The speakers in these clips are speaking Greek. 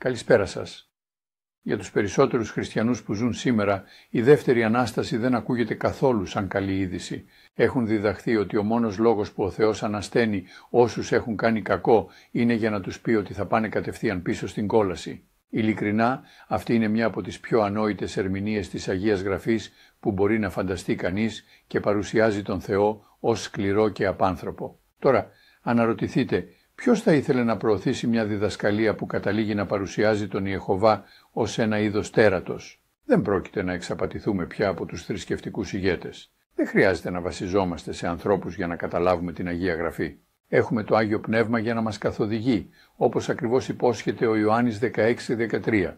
Καλησπέρα σας. Για τους περισσότερους χριστιανούς που ζουν σήμερα, η δεύτερη Ανάσταση δεν ακούγεται καθόλου σαν καλή είδηση. Έχουν διδαχθεί ότι ο μόνος λόγος που ο Θεός ανασταίνει όσους έχουν κάνει κακό είναι για να τους πει ότι θα πάνε κατευθείαν πίσω στην κόλαση. Ειλικρινά, αυτή είναι μια από τις πιο ανόητες ερμηνείες της Αγίας Γραφής που μπορεί να φανταστεί κανείς και παρουσιάζει τον Θεό ως σκληρό και απάνθρωπο. Τώρα, αναρωτηθείτε, ποιος θα ήθελε να προωθήσει μια διδασκαλία που καταλήγει να παρουσιάζει τον Ιεχωβά ως ένα είδος τέρατος? Δεν πρόκειται να εξαπατηθούμε πια από τους θρησκευτικούς ηγέτες. Δεν χρειάζεται να βασιζόμαστε σε ανθρώπους για να καταλάβουμε την Αγία Γραφή. Έχουμε το Άγιο Πνεύμα για να μας καθοδηγεί, όπως ακριβώς υπόσχεται ο Ιωάννης 16-13.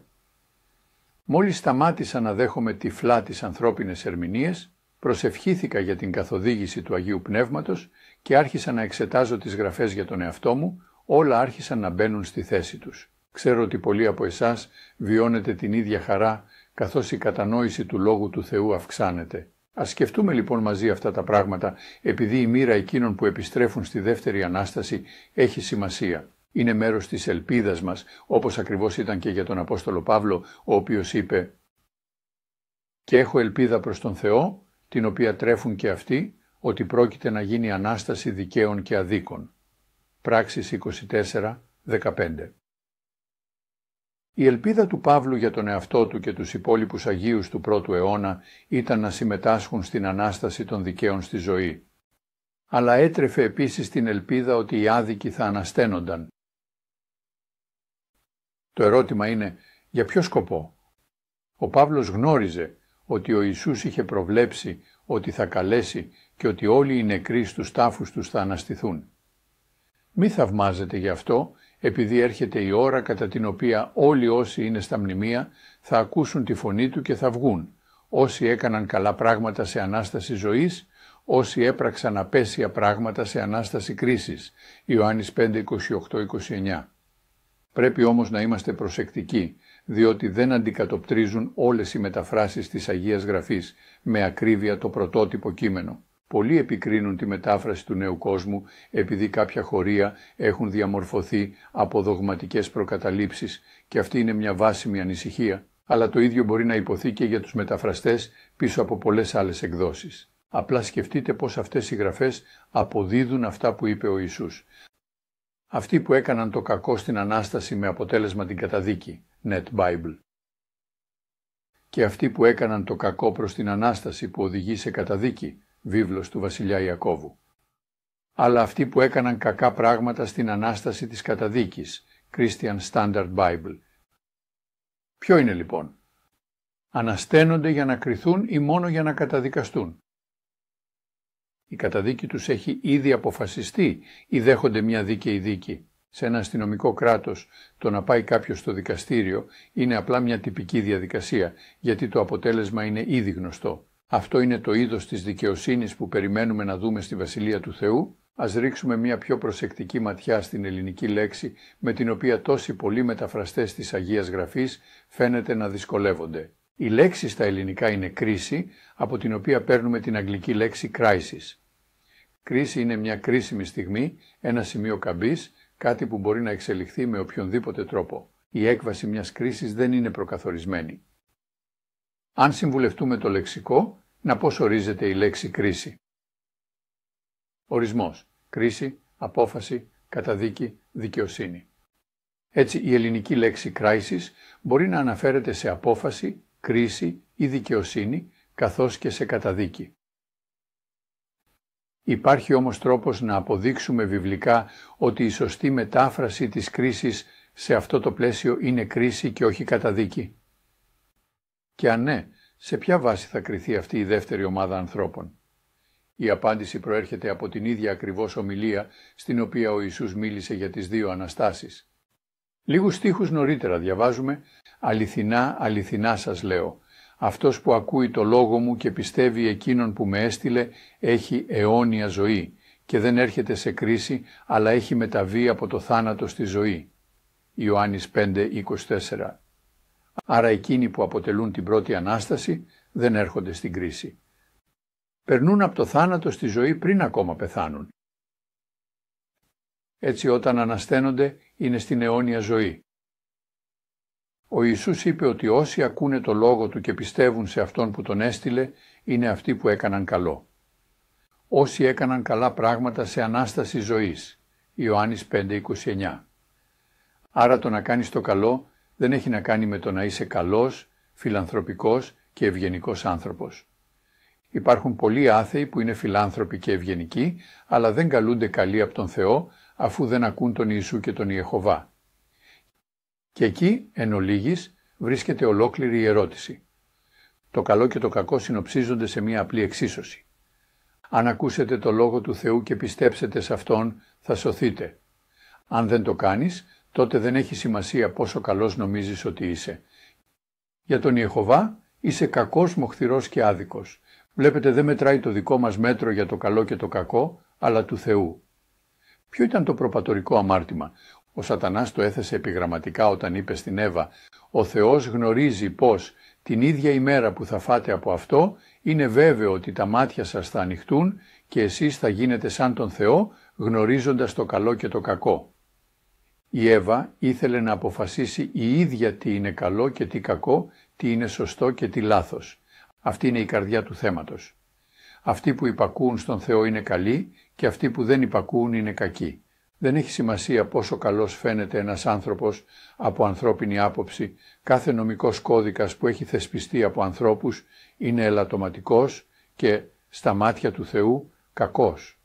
Μόλις σταμάτησα να δέχομαι τυφλά τις ανθρώπινες ερμηνείες, προσευχήθηκα για την καθοδήγηση του Αγίου Πνεύματος και άρχισα να εξετάζω τις γραφές για τον εαυτό μου, όλα άρχισαν να μπαίνουν στη θέση τους. Ξέρω ότι πολλοί από εσάς βιώνετε την ίδια χαρά, καθώς η κατανόηση του Λόγου του Θεού αυξάνεται. Ας σκεφτούμε λοιπόν μαζί αυτά τα πράγματα, επειδή η μοίρα εκείνων που επιστρέφουν στη δεύτερη Ανάσταση έχει σημασία. Είναι μέρος της ελπίδας μας, όπως ακριβώς ήταν και για τον Απόστολο Παύλο, ο οποίος είπε «Και έχω ελπίδα προς τον Θεό, την οποία τρέφουν και αυτοί, ότι πρόκειται να γίνει Ανάσταση δικαίων και αδίκων». Πράξεις 24-15. Η ελπίδα του Παύλου για τον εαυτό του και τους υπόλοιπους Αγίους του πρώτου αιώνα ήταν να συμμετάσχουν στην Ανάσταση των δικαίων στη ζωή. Αλλά έτρεφε επίσης την ελπίδα ότι οι άδικοι θα ανασταίνονταν. Το ερώτημα είναι, για ποιο σκοπό? Ο Παύλος γνώριζε ότι ο Ιησούς είχε προβλέψει ότι θα καλέσει και ότι όλοι οι νεκροί στους τάφους τους θα αναστηθούν. Μη θαυμάζετε γι' αυτό, επειδή έρχεται η ώρα κατά την οποία όλοι όσοι είναι στα μνημεία θα ακούσουν τη φωνή του και θα βγουν, όσοι έκαναν καλά πράγματα σε Ανάσταση ζωής, όσοι έπραξαν απέσια πράγματα σε Ανάσταση κρίσης. Ιωάννης 5:28-29. Πρέπει όμως να είμαστε προσεκτικοί, διότι δεν αντικατοπτρίζουν όλες οι μεταφράσεις της Αγίας Γραφής με ακρίβεια το πρωτότυπο κείμενο. Πολλοί επικρίνουν τη μετάφραση του Νέου Κόσμου επειδή κάποια χωρία έχουν διαμορφωθεί από δογματικές προκαταλήψεις και αυτή είναι μια βάσιμη ανησυχία, αλλά το ίδιο μπορεί να υποθεί και για τους μεταφραστές πίσω από πολλές άλλες εκδόσεις. Απλά σκεφτείτε πως αυτές οι γραφές αποδίδουν αυτά που είπε ο Ιησούς. Αυτοί που έκαναν το κακό στην Ανάσταση με αποτέλεσμα την καταδίκη, Net Bible. Και αυτοί που έκαναν το κακό προς την Ανάσταση που οδηγεί σε καταδίκη, βίβλος του βασιλιά Ιακώβου. Αλλά αυτοί που έκαναν κακά πράγματα στην Ανάσταση της καταδίκης, Christian Standard Bible. Ποιο είναι λοιπόν? Ανασταίνονται για να κριθούν ή μόνο για να καταδικαστούν? Η καταδίκη τους έχει ήδη αποφασιστεί ή δέχονται μια δίκαιη δίκη? Σε ένα αστυνομικό κράτος, το να πάει κάποιος στο δικαστήριο είναι απλά μια τυπική διαδικασία, γιατί το αποτέλεσμα είναι ήδη γνωστό. Αυτό είναι το είδος της δικαιοσύνης που περιμένουμε να δούμε στη Βασιλεία του Θεού. Ας ρίξουμε μια πιο προσεκτική ματιά στην ελληνική λέξη, με την οποία τόσοι πολλοί μεταφραστές της Αγίας Γραφής φαίνεται να δυσκολεύονται. Η λέξη στα ελληνικά είναι κρίση, από την οποία παίρνουμε την αγγλική λέξη crisis. Κρίση είναι μια κρίσιμη στιγμή, ένα σημείο καμπής, κάτι που μπορεί να εξελιχθεί με οποιονδήποτε τρόπο. Η έκβαση μιας κρίσης δεν είναι προκαθορισμένη. Αν συμβουλευτούμε το λεξικό, να πώς ορίζεται η λέξη κρίση? Ορισμός: κρίση, απόφαση, καταδίκη, δικαιοσύνη. Έτσι, η ελληνική λέξη crisis μπορεί να αναφέρεται σε απόφαση, κρίση ή δικαιοσύνη, καθώς και σε καταδίκη. Υπάρχει όμως τρόπος να αποδείξουμε βιβλικά ότι η σωστή μετάφραση της κρίσης σε αυτό το πλαίσιο είναι κρίση και όχι καταδίκη? Και αν ναι, σε ποια βάση θα κριθεί αυτή η δεύτερη ομάδα ανθρώπων? Η απάντηση προέρχεται από την ίδια ακριβώς ομιλία στην οποία ο Ιησούς μίλησε για τις δύο Αναστάσεις. Λίγους στίχους νωρίτερα διαβάζουμε «Αληθινά, αληθινά σας λέω, αυτός που ακούει το λόγο μου και πιστεύει εκείνον που με έστειλε έχει αιώνια ζωή και δεν έρχεται σε κρίση, αλλά έχει μεταβεί από το θάνατο στη ζωή». Ιωάννης 5:24. Άρα εκείνοι που αποτελούν την πρώτη Ανάσταση δεν έρχονται στην κρίση. Περνούν από το θάνατο στη ζωή πριν ακόμα πεθάνουν. Έτσι όταν ανασταίνονται είναι στην αιώνια ζωή. Ο Ιησούς είπε ότι όσοι ακούνε το λόγο του και πιστεύουν σε αυτόν που τον έστειλε, είναι αυτοί που έκαναν καλό. Όσοι έκαναν καλά πράγματα σε Ανάσταση ζωής. Ιωάννης 5:29. Άρα το να κάνεις το καλό δεν έχει να κάνει με το να είσαι καλός, φιλανθρωπικός και ευγενικός άνθρωπος. Υπάρχουν πολλοί άθεοι που είναι φιλάνθρωποι και ευγενικοί, αλλά δεν καλούνται καλοί από τον Θεό, αφού δεν ακούν τον Ιησού και τον Ιεχωβά. Και εκεί, εν ολίγης, βρίσκεται ολόκληρη η ερώτηση. Το καλό και το κακό συνοψίζονται σε μία απλή εξίσωση. Αν ακούσετε το Λόγο του Θεού και πιστέψετε σε Αυτόν, θα σωθείτε. Αν δεν το κάνεις, τότε δεν έχει σημασία πόσο καλός νομίζεις ότι είσαι. Για τον Ιεχωβά είσαι κακός, μοχθηρός και άδικος. Βλέπετε, δεν μετράει το δικό μας μέτρο για το καλό και το κακό, αλλά του Θεού. Ποιο ήταν το προπατορικό αμάρτημα? Ο Σατανάς το έθεσε επιγραμματικά όταν είπε στην Εύα «Ο Θεός γνωρίζει πως την ίδια ημέρα που θα φάτε από αυτό, είναι βέβαιο ότι τα μάτια σας θα ανοιχτούν και εσείς θα γίνετε σαν τον Θεό, γνωρίζοντας το καλό και το κακό». Η Εύα ήθελε να αποφασίσει η ίδια τι είναι καλό και τι κακό, τι είναι σωστό και τι λάθος. Αυτή είναι η καρδιά του θέματος. Αυτοί που υπακούουν στον Θεό είναι καλοί και αυτοί που δεν υπακούουν είναι κακοί. Δεν έχει σημασία πόσο καλός φαίνεται ένας άνθρωπος από ανθρώπινη άποψη. Κάθε νομικός κώδικας που έχει θεσπιστεί από ανθρώπους είναι ελαττωματικός και στα μάτια του Θεού κακός.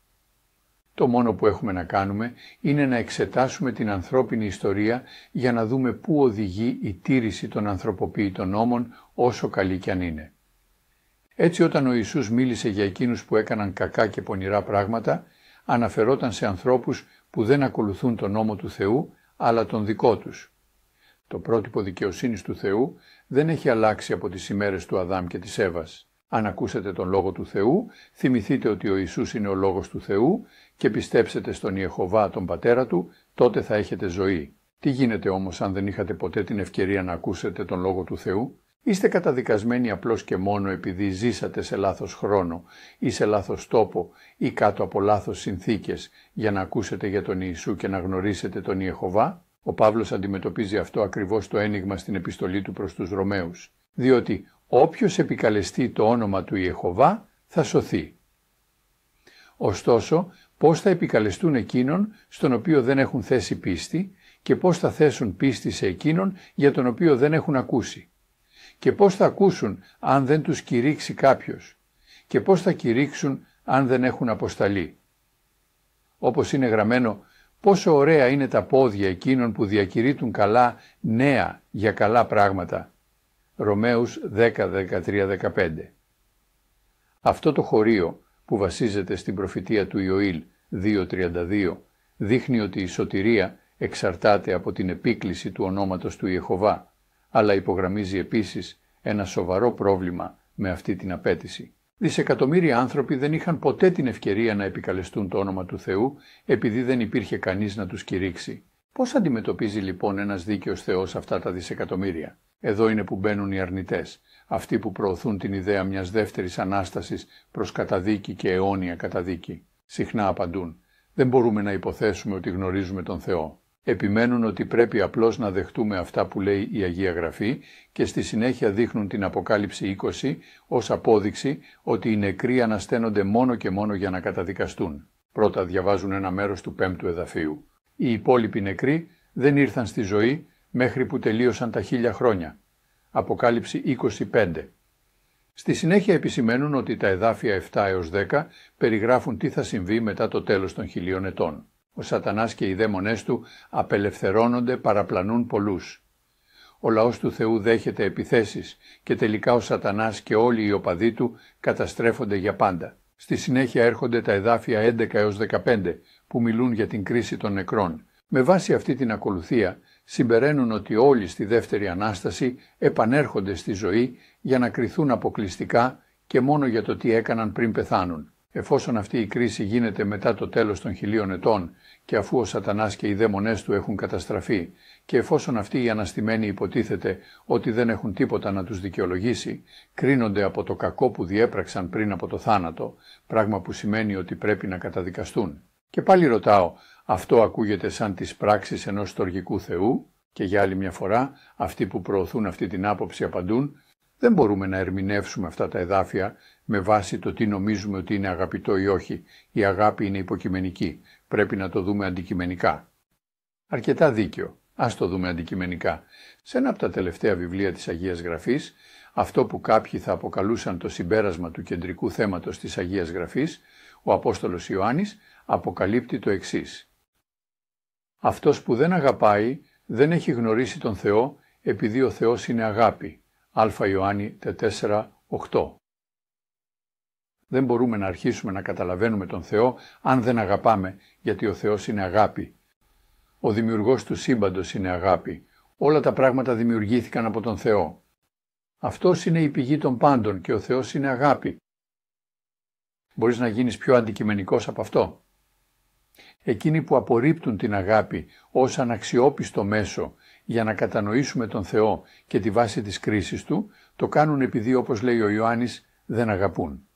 Το μόνο που έχουμε να κάνουμε είναι να εξετάσουμε την ανθρώπινη ιστορία για να δούμε πού οδηγεί η τήρηση των ανθρωποποιητών νόμων, όσο καλή κι αν είναι. Έτσι, όταν ο Ιησούς μίλησε για εκείνους που έκαναν κακά και πονηρά πράγματα, αναφερόταν σε ανθρώπους που δεν ακολουθούν τον νόμο του Θεού, αλλά τον δικό τους. Το πρότυπο δικαιοσύνης του Θεού δεν έχει αλλάξει από τις ημέρες του Αδάμ και της Εύας. Αν ακούσετε τον Λόγο του Θεού, θυμηθείτε ότι ο Ιησούς είναι ο Λόγος του Θεού και πιστέψετε στον Ιεχωβά τον Πατέρα του, τότε θα έχετε ζωή. Τι γίνεται όμως αν δεν είχατε ποτέ την ευκαιρία να ακούσετε τον Λόγο του Θεού? Είστε καταδικασμένοι απλώς και μόνο επειδή ζήσατε σε λάθος χρόνο ή σε λάθος τόπο ή κάτω από λάθος συνθήκες για να ακούσετε για τον Ιησού και να γνωρίσετε τον Ιεχωβά? Ο Παύλος αντιμετωπίζει αυτό ακριβώς το ένιγμα στην επιστολή του προς τους Ρωμαίους. Διότι όποιος επικαλεστεί το όνομα του Ιεχωβά θα σωθεί. Ωστόσο, πώς θα επικαλεστούν εκείνον στον οποίο δεν έχουν θέσει πίστη και πώς θα θέσουν πίστη σε εκείνον για τον οποίο δεν έχουν ακούσει? Και πώς θα ακούσουν αν δεν τους κηρύξει κάποιος? Και πώς θα κηρύξουν αν δεν έχουν αποσταλεί? Όπως είναι γραμμένο, πόσο ωραία είναι τα πόδια εκείνων που διακηρύττουν καλά νέα για καλά πράγματα. Ρωμαίους 10, 13, 15. Αυτό το χωρίο που βασίζεται στην προφητεία του Ιωήλ 2.32 δείχνει ότι η σωτηρία εξαρτάται από την επίκληση του ονόματος του Ιεχωβά, αλλά υπογραμμίζει επίσης ένα σοβαρό πρόβλημα με αυτή την απέτηση. Δισεκατομμύρια άνθρωποι δεν είχαν ποτέ την ευκαιρία να επικαλεστούν το όνομα του Θεού επειδή δεν υπήρχε κανείς να τους κηρύξει. Πώς αντιμετωπίζει λοιπόν ένας δίκαιος Θεός αυτά τα δισεκατομμύρια? Εδώ είναι που μπαίνουν οι αρνητές, αυτοί που προωθούν την ιδέα μιας δεύτερης Ανάστασης προς καταδίκη και αιώνια καταδίκη. Συχνά απαντούν, δεν μπορούμε να υποθέσουμε ότι γνωρίζουμε τον Θεό. Επιμένουν ότι πρέπει απλώς να δεχτούμε αυτά που λέει η Αγία Γραφή και στη συνέχεια δείχνουν την Αποκάλυψη 20 ως απόδειξη ότι οι νεκροί ανασταίνονται μόνο και μόνο για να καταδικαστούν. Πρώτα διαβάζουν ένα μέρος του 5ου εδαφίου. Οι υπόλοιποι νεκροί δεν ήρθαν στη ζωή μέχρι που τελείωσαν τα 1000 χρόνια. Αποκάλυψη 25. Στη συνέχεια επισημαίνουν ότι τα εδάφια 7 έως 10 περιγράφουν τι θα συμβεί μετά το τέλος των 1000 ετών. Ο Σατανάς και οι δαίμονές του απελευθερώνονται, παραπλανούν πολλούς. Ο λαός του Θεού δέχεται επιθέσεις και τελικά ο Σατανάς και όλοι οι οπαδοί του καταστρέφονται για πάντα. Στη συνέχεια έρχονται τα εδάφια 11 έως 15 που μιλούν για την κρίση των νεκρών. Με βάση αυτή την ακολουθία συμπεραίνουν ότι όλοι στη δεύτερη Ανάσταση επανέρχονται στη ζωή για να κριθούν αποκλειστικά και μόνο για το τι έκαναν πριν πεθάνουν. Εφόσον αυτή η κρίση γίνεται μετά το τέλος των 1000 ετών και αφού ο Σατανάς και οι δαίμονές του έχουν καταστραφεί και εφόσον αυτοί οι αναστημένοι υποτίθεται ότι δεν έχουν τίποτα να τους δικαιολογήσει, κρίνονται από το κακό που διέπραξαν πριν από το θάνατο, πράγμα που σημαίνει ότι πρέπει να καταδικαστούν. Και πάλι ρωτάω, αυτό ακούγεται σαν τις πράξεις ενός στοργικού Θεού? Και για άλλη μια φορά, αυτοί που προωθούν αυτή την άποψη απαντούν, δεν μπορούμε να ερμηνεύσουμε αυτά τα εδάφια με βάση το τι νομίζουμε ότι είναι αγαπητό ή όχι. Η αγάπη είναι υποκειμενική. Πρέπει να το δούμε αντικειμενικά. Αρκετά δίκιο. Ας το δούμε αντικειμενικά. Σε ένα από τα τελευταία βιβλία της Αγίας Γραφής, αυτό που κάποιοι θα αποκαλούσαν το συμπέρασμα του κεντρικού θέματος της Αγίας Γραφής, ο Απόστολος Ιωάννης αποκαλύπτει το εξής. Αυτός που δεν αγαπάει δεν έχει γνωρίσει τον Θεό, επειδή ο Θεός είναι αγάπη. Α Ιωάννη 4:8. Δεν μπορούμε να αρχίσουμε να καταλαβαίνουμε τον Θεό αν δεν αγαπάμε, γιατί ο Θεός είναι αγάπη. Ο δημιουργός του σύμπαντος είναι αγάπη. Όλα τα πράγματα δημιουργήθηκαν από τον Θεό. Αυτός είναι η πηγή των πάντων και ο Θεός είναι αγάπη. Μπορείς να γίνεις πιο αντικειμενικός από αυτό? Εκείνοι που απορρίπτουν την αγάπη ως αναξιόπιστο μέσο για να κατανοήσουμε τον Θεό και τη βάση της κρίσης Του, το κάνουν επειδή, όπως λέει ο Ιωάννης, δεν αγαπούν.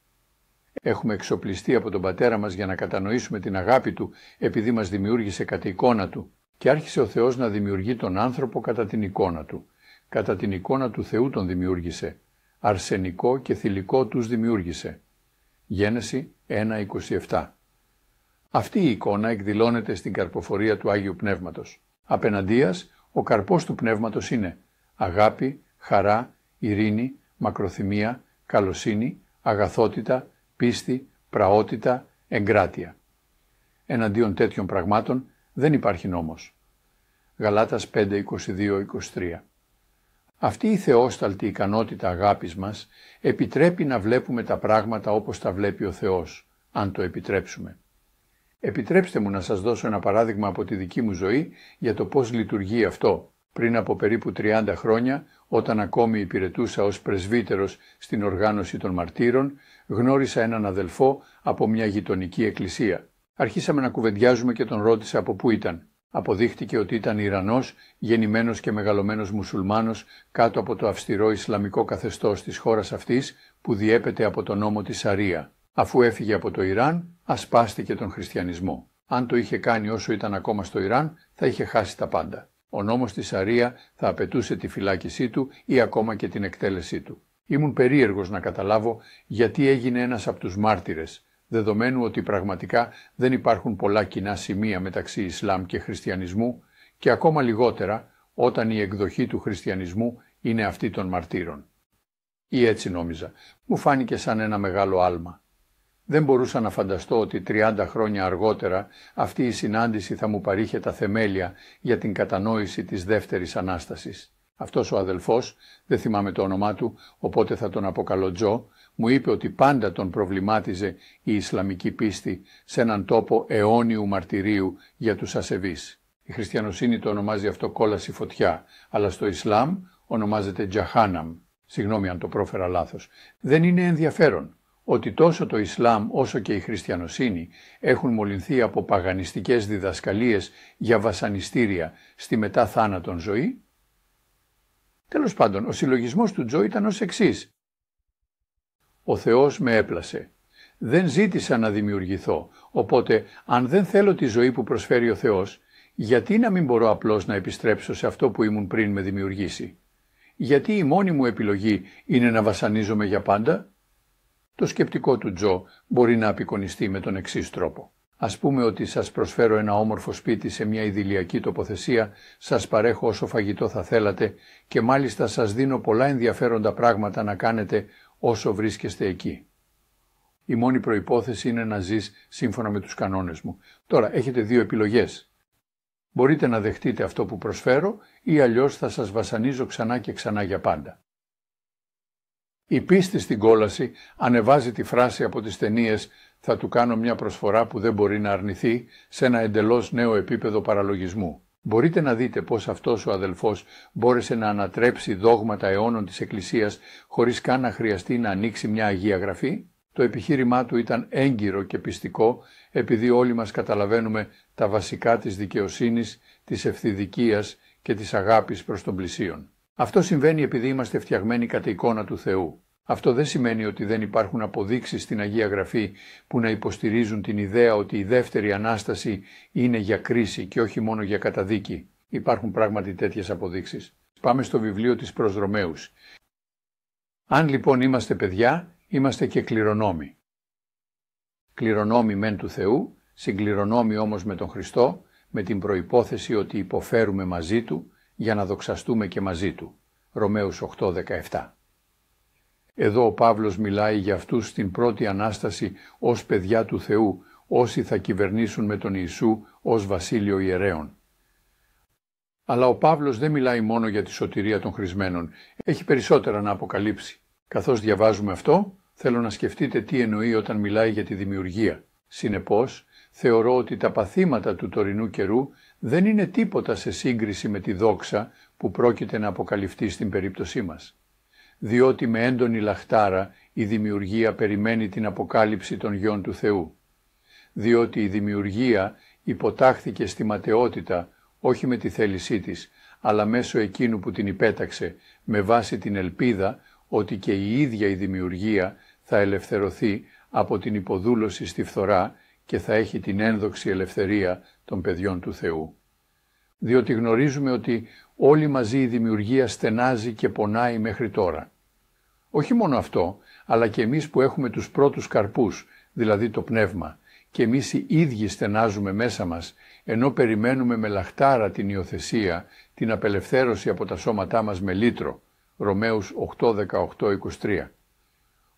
Έχουμε εξοπλιστεί από τον Πατέρα μας για να κατανοήσουμε την αγάπη Του, επειδή μας δημιούργησε κατά εικόνα Του, και άρχισε ο Θεός να δημιουργεί τον άνθρωπο κατά την εικόνα Του. Κατά την εικόνα του Θεού τον δημιούργησε. Αρσενικό και θηλυκό τους δημιούργησε. Γένεση 1:27. Αυτή η εικόνα εκδηλώνεται στην καρποφορία του Άγιου Πνεύματος. Απέναντίας, ο καρπός του Πνεύματος είναι αγάπη, χαρά, ειρήνη, μακροθυμία, καλοσύνη, αγαθότητα, πίστη, πραότητα, εγκράτεια. Εναντίον τέτοιων πραγμάτων δεν υπάρχει νόμος. Γαλάτας 5:22-23. Αυτή η θεόσταλτη ικανότητα αγάπης μας επιτρέπει να βλέπουμε τα πράγματα όπως τα βλέπει ο Θεός, αν το επιτρέψουμε. Επιτρέψτε μου να σας δώσω ένα παράδειγμα από τη δική μου ζωή για το πώς λειτουργεί αυτό. Πριν από περίπου 30 χρόνια, όταν ακόμη υπηρετούσα ως πρεσβύτερος στην οργάνωση των μαρτύρων, γνώρισα έναν αδελφό από μια γειτονική εκκλησία. Αρχίσαμε να κουβεντιάζουμε και τον ρώτησα από πού ήταν. Αποδείχτηκε ότι ήταν Ιρανός, γεννημένος και μεγαλωμένος μουσουλμάνος κάτω από το αυστηρό Ισλαμικό καθεστώς της χώρας αυτής που διέπεται από τον νόμο της Σαρία. Αφού έφυγε από το Ιράν, ασπάστηκε τον χριστιανισμό. Αν το είχε κάνει όσο ήταν ακόμα στο Ιράν, θα είχε χάσει τα πάντα. Ο νόμος της Σαρία θα απαιτούσε τη φυλάκισή του ή ακόμα και την εκτέλεσή του. Ήμουν περίεργος να καταλάβω γιατί έγινε ένας από τους μάρτυρες, δεδομένου ότι πραγματικά δεν υπάρχουν πολλά κοινά σημεία μεταξύ Ισλάμ και χριστιανισμού και ακόμα λιγότερα όταν η εκδοχή του χριστιανισμού είναι αυτή των μαρτύρων. Ή έτσι νόμιζα. Μου φάνηκε σαν ένα μεγάλο άλμα. Δεν μπορούσα να φανταστώ ότι 30 χρόνια αργότερα αυτή η συνάντηση θα μου παρήχε τα θεμέλια για την κατανόηση της δεύτερης Ανάστασης. Αυτός ο αδελφός, δεν θυμάμαι το όνομά του, οπότε θα τον αποκαλώ Τζο, μου είπε ότι πάντα τον προβλημάτιζε η Ισλαμική πίστη σε έναν τόπο αιώνιου μαρτυρίου για τους ασεβείς. Η χριστιανοσύνη το ονομάζει αυτό κόλαση φωτιά, αλλά στο Ισλάμ ονομάζεται Τζαχάναμ. Συγγνώμη αν το πρόφερα λάθος. Δεν είναι ενδιαφέρον ότι τόσο το Ισλάμ όσο και η χριστιανοσύνη έχουν μολυνθεί από παγανιστικές διδασκαλίες για βασανιστήρια στη μετά θάνατον ζωή? Τέλος πάντων, ο συλλογισμός του Τζο ήταν ως εξής. Ο Θεός με έπλασε. Δεν ζήτησα να δημιουργηθώ, οπότε αν δεν θέλω τη ζωή που προσφέρει ο Θεός, γιατί να μην μπορώ απλώς να επιστρέψω σε αυτό που ήμουν πριν με δημιουργήσει? Γιατί η μόνη μου επιλογή είναι να βασανίζομαι για πάντα? Το σκεπτικό του Τζο μπορεί να απεικονιστεί με τον εξής τρόπο. Ας πούμε ότι σας προσφέρω ένα όμορφο σπίτι σε μια ιδηλιακή τοποθεσία, σας παρέχω όσο φαγητό θα θέλατε και μάλιστα σας δίνω πολλά ενδιαφέροντα πράγματα να κάνετε όσο βρίσκεστε εκεί. Η μόνη προϋπόθεση είναι να ζεις σύμφωνα με τους κανόνες μου. Τώρα έχετε δύο επιλογές. Μπορείτε να δεχτείτε αυτό που προσφέρω ή αλλιώς θα σας βασανίζω ξανά και ξανά για πάντα. Η πίστη στην κόλαση ανεβάζει τη φράση από τις ταινίες «Θα του κάνω μια προσφορά που δεν μπορεί να αρνηθεί» σε ένα εντελώς νέο επίπεδο παραλογισμού. Μπορείτε να δείτε πώς αυτός ο αδελφός μπόρεσε να ανατρέψει δόγματα αιώνων της Εκκλησίας χωρίς καν να χρειαστεί να ανοίξει μια Αγία Γραφή? Το επιχείρημά του ήταν έγκυρο και πιστικό, επειδή όλοι μας καταλαβαίνουμε τα βασικά της δικαιοσύνης, της ευθυδικίας και της αγάπης προς τον πλησίον. Αυτό συμβαίνει επειδή είμαστε φτιαγμένοι κατά εικόνα του Θεού. Αυτό δεν σημαίνει ότι δεν υπάρχουν αποδείξεις στην Αγία Γραφή που να υποστηρίζουν την ιδέα ότι η δεύτερη Ανάσταση είναι για κρίση και όχι μόνο για καταδίκη. Υπάρχουν πράγματι τέτοιες αποδείξεις. Πάμε στο βιβλίο της προς Ρωμαίους. Αν λοιπόν είμαστε παιδιά, είμαστε και κληρονόμοι. Κληρονόμοι μεν του Θεού, συγκληρονόμοι όμως με τον Χριστό, με την προϋπόθεση ότι υποφέρουμε μαζί Του για να δοξαστούμε και μαζί Του. Ρωμαίους 8:17. Εδώ ο Παύλος μιλάει για αυτούς στην πρώτη Ανάσταση ως παιδιά του Θεού, όσοι θα κυβερνήσουν με τον Ιησού ως βασίλειο ιερέων. Αλλά ο Παύλος δεν μιλάει μόνο για τη σωτηρία των χρησμένων, έχει περισσότερα να αποκαλύψει. Καθώς διαβάζουμε αυτό, θέλω να σκεφτείτε τι εννοεί όταν μιλάει για τη δημιουργία. Συνεπώς, θεωρώ ότι τα παθήματα του τωρινού καιρού δεν είναι τίποτα σε σύγκριση με τη δόξα που πρόκειται να αποκαλυφθεί στην περίπτωσή μας. Διότι με έντονη λαχτάρα η δημιουργία περιμένει την αποκάλυψη των γιών του Θεού. Διότι η δημιουργία υποτάχθηκε στη ματαιότητα, όχι με τη θέλησή της, αλλά μέσω εκείνου που την υπέταξε, με βάση την ελπίδα ότι και η ίδια η δημιουργία θα ελευθερωθεί από την υποδούλωση στη φθορά και θα έχει την ένδοξη ελευθερία των παιδιών του Θεού. Διότι γνωρίζουμε ότι όλη μαζί η δημιουργία στενάζει και πονάει μέχρι τώρα. Όχι μόνο αυτό, αλλά και εμείς που έχουμε τους πρώτους καρπούς, δηλαδή το πνεύμα, και εμείς οι ίδιοι στενάζουμε μέσα μας, ενώ περιμένουμε με λαχτάρα την υιοθεσία, την απελευθέρωση από τα σώματά μας με λύτρο. Ρωμαίους 8:18-23.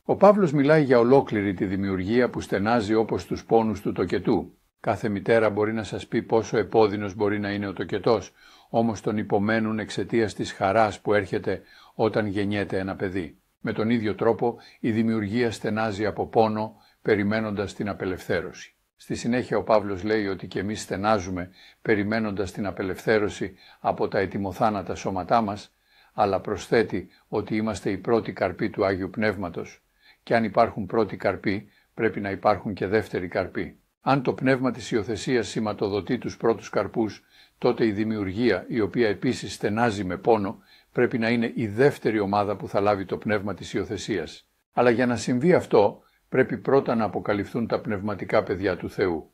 Ο Παύλος μιλάει για ολόκληρη τη δημιουργία που στενάζει όπως τους πόνους του τοκετού. Κάθε μητέρα μπορεί να σας πει πόσο επώδυνος μπορεί να είναι ο τοκετός, όμως τον υπομένουν εξαιτίας της χαράς που έρχεται όταν γεννιέται ένα παιδί. Με τον ίδιο τρόπο η δημιουργία στενάζει από πόνο, περιμένοντας την απελευθέρωση. Στη συνέχεια ο Παύλος λέει ότι και εμείς στενάζουμε, περιμένοντας την απελευθέρωση από τα ετοιμοθάνατα σώματά μας, αλλά προσθέτει ότι είμαστε οι πρώτοι καρποί του Άγιου Πνεύματος και αν υπάρχουν πρώτοι καρποί πρέπει να υπάρχουν και δεύτεροι καρποί. Αν το πνεύμα της υιοθεσίας σηματοδοτεί τους πρώτους καρπούς, τότε η δημιουργία, η οποία επίσης στενάζει με πόνο, πρέπει να είναι η δεύτερη ομάδα που θα λάβει το πνεύμα της υιοθεσίας. Αλλά για να συμβεί αυτό, πρέπει πρώτα να αποκαλυφθούν τα πνευματικά παιδιά του Θεού.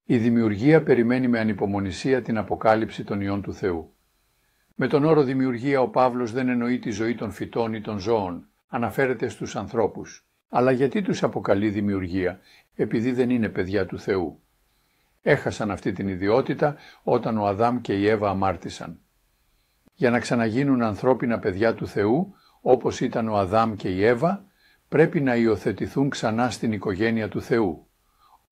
Η δημιουργία περιμένει με ανυπομονησία την αποκάλυψη των ιών του Θεού. Με τον όρο δημιουργία ο Παύλος δεν εννοεί τη ζωή των φυτών ή των ζώων, αναφέρεται στους ανθρώπους. Αλλά γιατί τους αποκαλεί δημιουργία? Επειδή δεν είναι παιδιά του Θεού. Έχασαν αυτή την ιδιότητα όταν ο Αδάμ και η Εύα αμάρτησαν. Για να ξαναγίνουν ανθρώπινα παιδιά του Θεού, όπως ήταν ο Αδάμ και η Εύα, πρέπει να υιοθετηθούν ξανά στην οικογένεια του Θεού.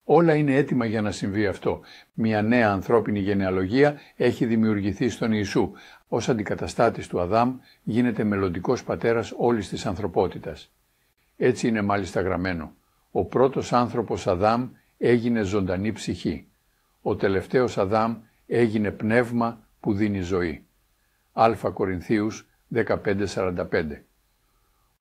Όλα είναι έτοιμα για να συμβεί αυτό. Μια νέα ανθρώπινη γενεαλογία έχει δημιουργηθεί στον Ιησού. Ως αντικαταστάτης του Αδάμ γίνεται μελλοντικός πατέρας όλης της ανθρωπότητας. Έτσι είναι μάλιστα γραμμένο. Ο πρώτος άνθρωπος Αδάμ έγινε ζωντανή ψυχή. Ο τελευταίος Αδάμ έγινε πνεύμα που δίνει ζωή. Α Κορινθίους 15:45.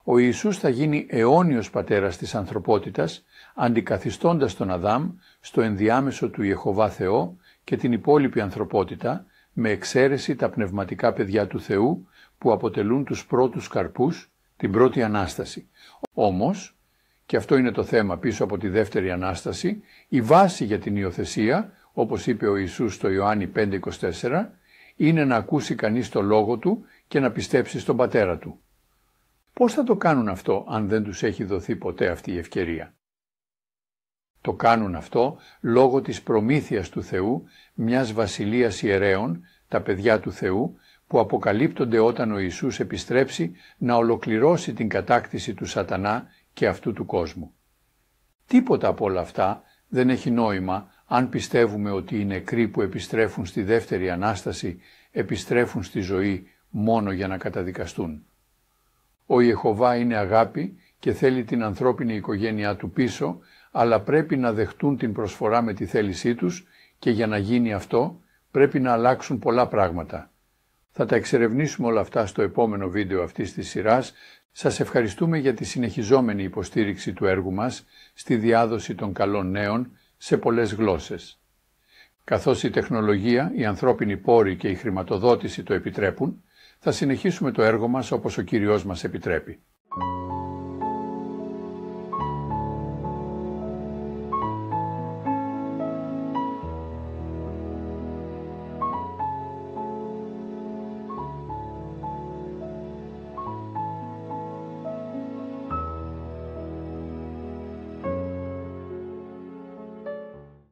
Ο Ιησούς θα γίνει αιώνιος πατέρας της ανθρωπότητας, αντικαθιστώντας τον Αδάμ στο ενδιάμεσο του Ιεχωβά Θεό και την υπόλοιπη ανθρωπότητα, με εξαίρεση τα πνευματικά παιδιά του Θεού που αποτελούν τους πρώτους καρπούς, την πρώτη Ανάσταση. Όμως, και αυτό είναι το θέμα πίσω από τη δεύτερη Ανάσταση, η βάση για την υιοθεσία, όπως είπε ο Ιησούς στο Ιωάννη 5:24, είναι να ακούσει κανείς το λόγο του και να πιστέψει στον Πατέρα του. Πώς θα το κάνουν αυτό αν δεν τους έχει δοθεί ποτέ αυτή η ευκαιρία? Το κάνουν αυτό λόγω της προμήθειας του Θεού, μιας βασιλείας ιερέων, τα παιδιά του Θεού, που αποκαλύπτονται όταν ο Ιησούς επιστρέψει να ολοκληρώσει την κατάκτηση του σατανά και αυτού του κόσμου. Τίποτα από όλα αυτά δεν έχει νόημα αν πιστεύουμε ότι οι νεκροί που επιστρέφουν στη δεύτερη Ανάσταση επιστρέφουν στη ζωή μόνο για να καταδικαστούν. Ο Ιεχωβά είναι αγάπη και θέλει την ανθρώπινη οικογένειά του πίσω, αλλά πρέπει να δεχτούν την προσφορά με τη θέλησή τους και για να γίνει αυτό πρέπει να αλλάξουν πολλά πράγματα. Θα τα εξερευνήσουμε όλα αυτά στο επόμενο βίντεο αυτής της σειράς. Σας ευχαριστούμε για τη συνεχιζόμενη υποστήριξη του έργου μας στη διάδοση των καλών νέων σε πολλές γλώσσες. Καθώς η τεχνολογία, οι ανθρώπινοι πόροι και η χρηματοδότηση το επιτρέπουν, θα συνεχίσουμε το έργο μας όπως ο Κύριος μας επιτρέπει.